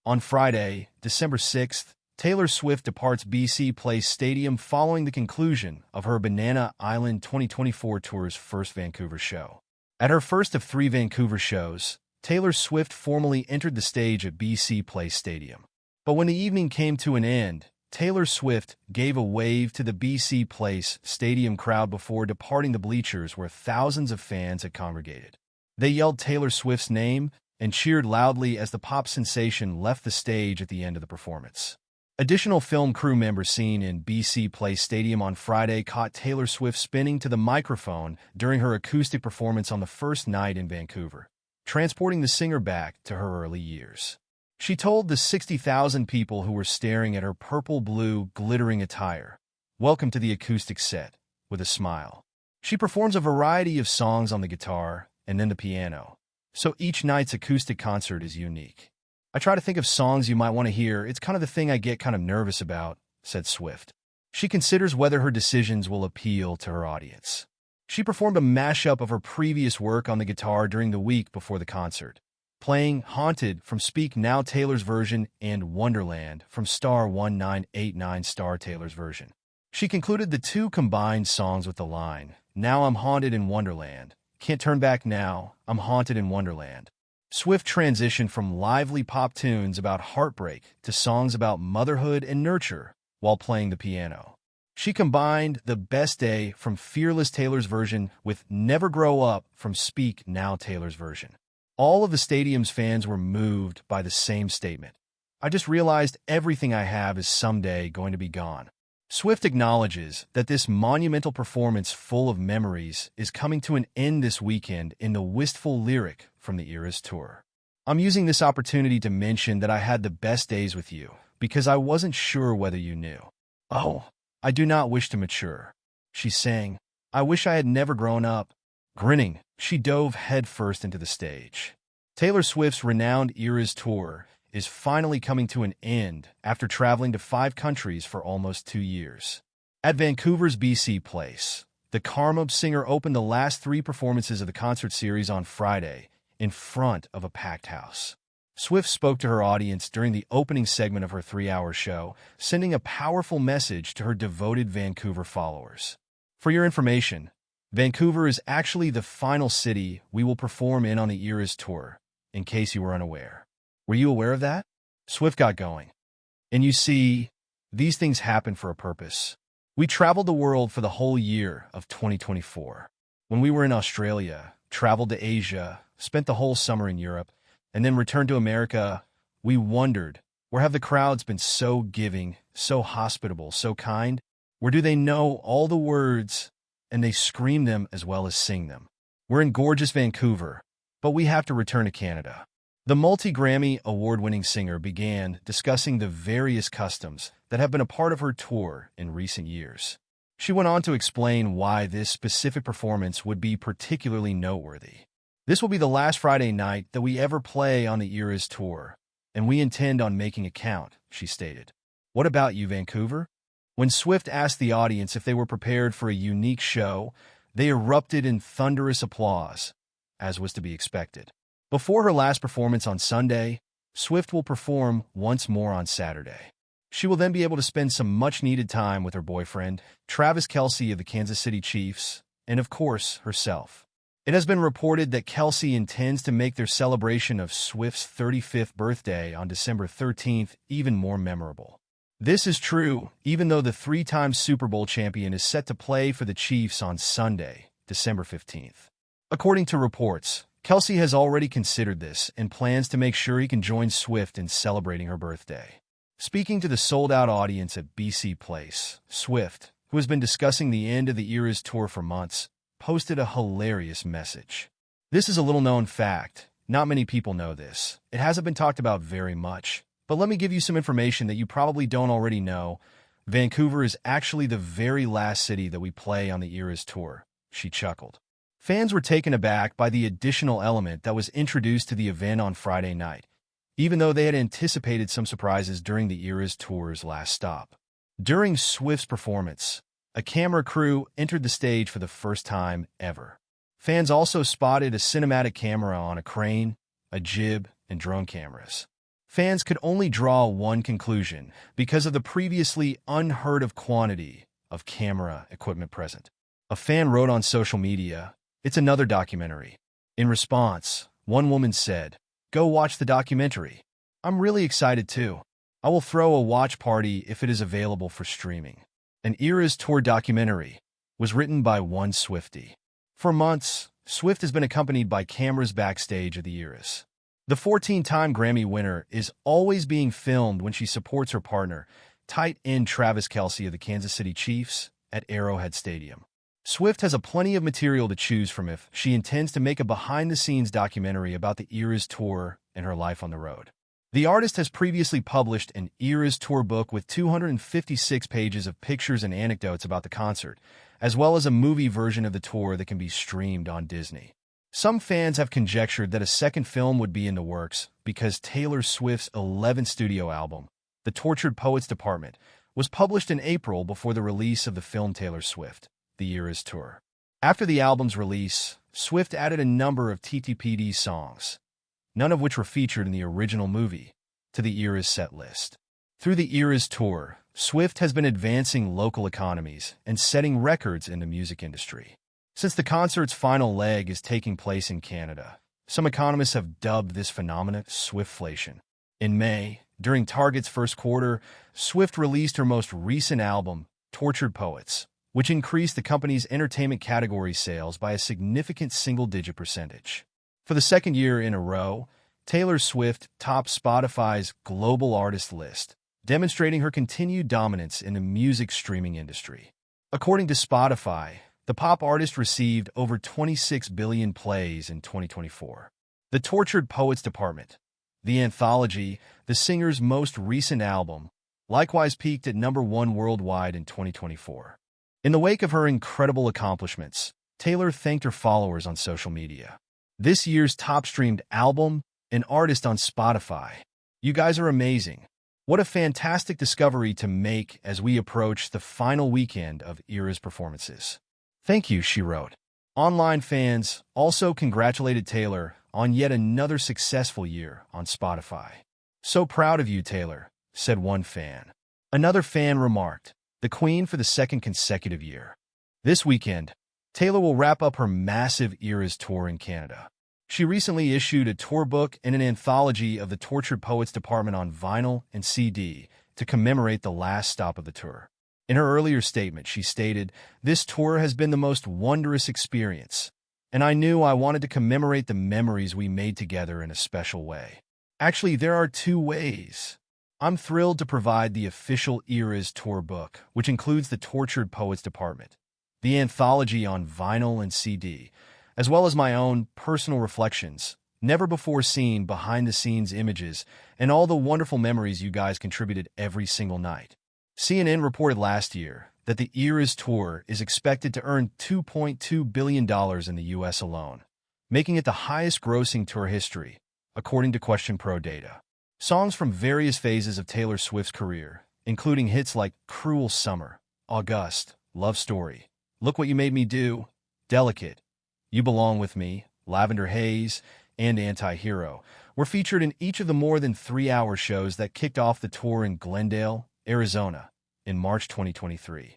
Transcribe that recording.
On Friday, December 6th, Taylor Swift departs BC Place Stadium following the conclusion of her Banana Island 2024 tour's first Vancouver show. At her first of 3 Vancouver shows, Taylor Swift formally entered the stage at BC Place Stadium. But when the evening came to an end, Taylor Swift gave a wave to the BC Place Stadium crowd before departing the bleachers where thousands of fans had congregated. They yelled Taylor Swift's name and cheered loudly as the pop sensation left the stage at the end of the performance. Additional film crew members seen in BC Place Stadium on Friday caught Taylor Swift spinning to the microphone during her acoustic performance on the first night in Vancouver, transporting the singer back to her early years. She told the 60,000 people who were staring at her purple-blue, glittering attire, "Welcome to the acoustic set," with a smile. She performs a variety of songs on the guitar and then the piano, so each night's acoustic concert is unique. "I try to think of songs you might want to hear. It's kind of the thing I get kind of nervous about," said Swift. She considers whether her decisions will appeal to her audience. She performed a mashup of her previous work on the guitar during the week before the concert, playing Haunted from Speak Now Taylor's version and Wonderland from Star 1989 Star Taylor's version. She concluded the 2 combined songs with the line, "Now I'm haunted in Wonderland. Can't turn back now, I'm haunted in Wonderland." Swift transitioned from lively pop tunes about heartbreak to songs about motherhood and nurture while playing the piano. She combined The Best Day from Fearless Taylor's version with Never Grow Up from Speak Now Taylor's version. All of the stadium's fans were moved by the same statement. "I just realized everything I have is someday going to be gone." Swift acknowledges that this monumental performance full of memories is coming to an end this weekend in the wistful lyric from the Eras tour. "I'm using this opportunity to mention that I had the best days with you, because I wasn't sure whether you knew. Oh, I do not wish to mature," she sang. "I wish I had never grown up." Grinning, she dove headfirst into the stage. Taylor Swift's renowned Eras tour is finally coming to an end after traveling to 5 countries for almost 2 years. At Vancouver's BC Place, the Karma singer opened the last 3 performances of the concert series on Friday in front of a packed house. Swift spoke to her audience during the opening segment of her 3-hour show, sending a powerful message to her devoted Vancouver followers. "For your information, Vancouver is actually the final city we will perform in on the Eras tour, in case you were unaware. Were you aware of that?" Swift got going. "And you see, these things happen for a purpose. We traveled the world for the whole year of 2024. When we were in Australia, traveled to Asia, spent the whole summer in Europe, and then returned to America, we wondered, where have the crowds been so giving, so hospitable, so kind? Where do they know all the words and they scream them as well as sing them? We're in gorgeous Vancouver, but we have to return to Canada." The multi-Grammy award-winning singer began discussing the various customs that have been a part of her tour in recent years. She went on to explain why this specific performance would be particularly noteworthy. "This will be the last Friday night that we ever play on the Eras tour, and we intend on making it count," she stated. "What about you, Vancouver?" When Swift asked the audience if they were prepared for a unique show, they erupted in thunderous applause, as was to be expected. Before her last performance on Sunday, Swift will perform once more on Saturday. She will then be able to spend some much-needed time with her boyfriend, Travis Kelce of the Kansas City Chiefs, and of course, herself. It has been reported that Kelce intends to make their celebration of Swift's 35th birthday on December 13th even more memorable. This is true, even though the 3-time Super Bowl champion is set to play for the Chiefs on Sunday, December 15th. According to reports, Kelce has already considered this and plans to make sure he can join Swift in celebrating her birthday. Speaking to the sold-out audience at BC Place, Swift, who has been discussing the end of the Eras tour for months, posted a hilarious message. "This is a little-known fact. Not many people know this. It hasn't been talked about very much. But let me give you some information that you probably don't already know. Vancouver is actually the very last city that we play on the Eras tour," she chuckled. Fans were taken aback by the additional element that was introduced to the event on Friday night, even though they had anticipated some surprises during the Eras tour's last stop. During Swift's performance, a camera crew entered the stage for the first time ever. Fans also spotted a cinematic camera on a crane, a jib, and drone cameras. Fans could only draw one conclusion because of the previously unheard-of quantity of camera equipment present. A fan wrote on social media, "It's another documentary." In response, one woman said, "Go watch the documentary. I'm really excited too. I will throw a watch party if it is available for streaming." An Eras Tour documentary was written by one Swiftie. For months, Swift has been accompanied by cameras backstage at the Eras. The 14-time Grammy winner is always being filmed when she supports her partner, tight end Travis Kelce of the Kansas City Chiefs, at Arrowhead Stadium. Swift has a plenty of material to choose from if she intends to make a behind-the-scenes documentary about the Eras Tour and her life on the road. The artist has previously published an Eras Tour book with 256 pages of pictures and anecdotes about the concert, as well as a movie version of the tour that can be streamed on Disney. Some fans have conjectured that a second film would be in the works because Taylor Swift's 11th studio album, The Tortured Poets Department, was published in April before the release of the film Taylor Swift, The Eras Tour. After the album's release, Swift added a number of TTPD songs, none of which were featured in the original movie, to the Eras set list. Through the Eras Tour, Swift has been advancing local economies and setting records in the music industry. Since the concert's final leg is taking place in Canada, some economists have dubbed this phenomenon Swiftflation. In May, during Target's first quarter, Swift released her most recent album, Tortured Poets, which increased the company's entertainment category sales by a significant single-digit percentage. For the second year in a row, Taylor Swift topped Spotify's global artist list, demonstrating her continued dominance in the music streaming industry. According to Spotify, the pop artist received over 26 billion plays in 2024. The Tortured Poets Department, the anthology, the singer's most recent album, likewise peaked at #1 worldwide in 2024. In the wake of her incredible accomplishments, Taylor thanked her followers on social media. "This year's top-streamed album, an artist on Spotify. You guys are amazing. What a fantastic discovery to make as we approach the final weekend of Eras performances. Thank you," she wrote. Online fans also congratulated Taylor on yet another successful year on Spotify. "So proud of you, Taylor," said one fan. Another fan remarked, "The Queen for the second consecutive year." This weekend, Taylor will wrap up her massive Eras tour in Canada. She recently issued a tour book and an anthology of the Tortured Poets Department on vinyl and CD to commemorate the last stop of the tour. In her earlier statement, she stated, "This tour has been the most wondrous experience, and I knew I wanted to commemorate the memories we made together in a special way." Actually, there are two ways. I'm thrilled to provide the official Eras tour book, which includes the Tortured Poets Department, the anthology on vinyl and CD, as well as my own personal reflections, never-before-seen behind-the-scenes images, and all the wonderful memories you guys contributed every single night. CNN reported last year that the Eras Tour is expected to earn $2.2 billion in the U.S. alone, making it the highest-grossing tour history, according to Question Pro data. Songs from various phases of Taylor Swift's career, including hits like Cruel Summer, August, Love Story, Look What You Made Me Do, Delicate, You Belong With Me, Lavender Haze, and Anti-Hero, were featured in each of the more than 3-hour shows that kicked off the tour in Glendale, Arizona, in March 2023.